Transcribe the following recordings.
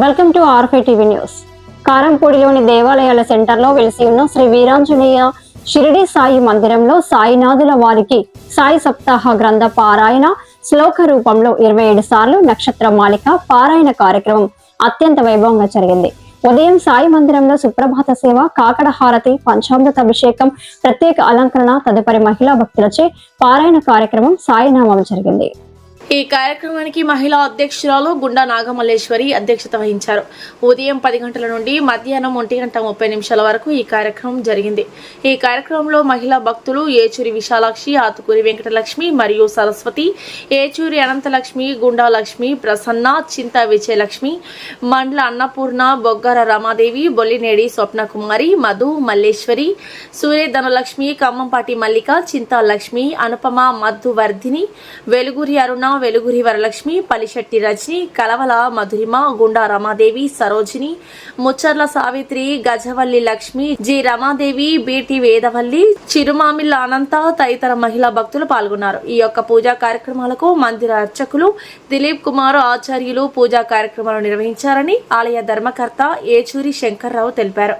Welcome to ఆర్ఫై TV news. కారంపూడిలోని దేవాలయాల సెంటర్లో వెలిసి ఉన్న శ్రీ వీరాంజనేయ షిరిడి సాయి మందిరంలో సాయినాథుల వారికి సాయి సప్తాహ గ్రంథ పారాయణ శ్లోక రూపంలో 27 సార్లు నక్షత్ర మాలిక పారాయణ కార్యక్రమం అత్యంత వైభవంగా జరిగింది. ఉదయం సాయి మందిరంలో సుప్రభాత సేవ, కాకడ హారతి, పంచామృత అభిషేకం, ప్రత్యేక అలంకరణ, తదుపరి మహిళా భక్తులచే పారాయణ కార్యక్రమం సాయినామం జరిగింది. ఈ కార్యక్రమానికి మహిళా అధ్యక్షురాలు గుండా నాగమల్లేశ్వరి అధ్యక్షత వహించారు. ఉదయం 10 గంటల నుండి మధ్యాహ్నం 1:30 వరకు ఈ కార్యక్రమం జరిగింది. ఈ కార్యక్రమంలో మహిళా భక్తులు ఏచూరి విశాలాక్షి, ఆతుకూరి వెంకటలక్ష్మి మరియు సరస్వతి, ఏచూరి అనంతలక్ష్మి, గుండా లక్ష్మి, ప్రసన్న, చింత విజయలక్ష్మి, మండల అన్నపూర్ణ, బొగ్గర రమాదేవి, బొల్లినేడి స్వప్నకుమారి, మధు, మల్లేశ్వరి, సూర్య ధనలక్ష్మి, ఖమ్మంపాటి మల్లిక, చింతా లక్ష్మి, అనుపమ, మధు వర్ధిని, వెలుగురి అరుణ, వెలుగురి వరలక్ష్మి, పలిశెట్టి రజని, కలవల మధురిమ, గుండా రమాదేవి, సరోజిని, ముచ్చర్ల సావిత్రి, గజవల్లి లక్ష్మి, జి రమాదేవి, బీటి వేదవల్లి, చిరుమామిళ్ళ అనంత తదితర మహిళా భక్తులు పాల్గొన్నారు. ఈ యొక్క పూజా కార్యక్రమాలకు మందిర అర్చకులు దిలీప్ కుమార్ ఆచార్యులు పూజా కార్యక్రమాలు నిర్వహించారని ఆలయ ధర్మకర్త ఏచూరి శంకర్రావు తెలిపారు.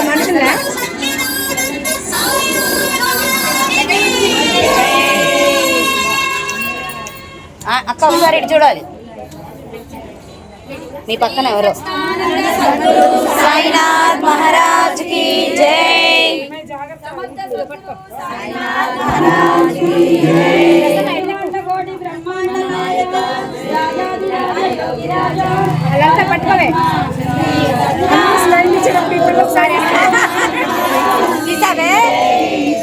మనుషులా అక్క ఒకసారి ఇటు చూడాలి. నీ పక్కన ఎవరో సాయినాథ్ మహారాజ్ కి జై. పట్టుకోవే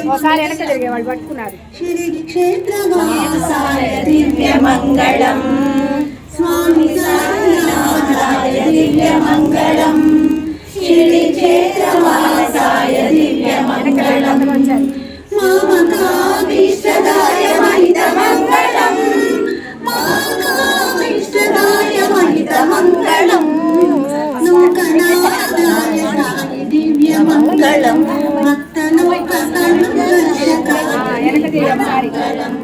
ఒకసారి వెనక తిరిగే వాళ్ళు పట్టుకున్నారు. దివ్యమంగళం స్వామి సాయినాథాయ దివ్యమంగళం షిరిడి క్షేత్రవాసాయ దివ్యమంగళం మామకాభీష్టదాయ మహితమంగళం మామకాభీష్టదాయ మహితమంగళం లోకనాథాయ దివ్యమంగళం భక్తలోకకనుదర్శకాయ దివ్యమంగళం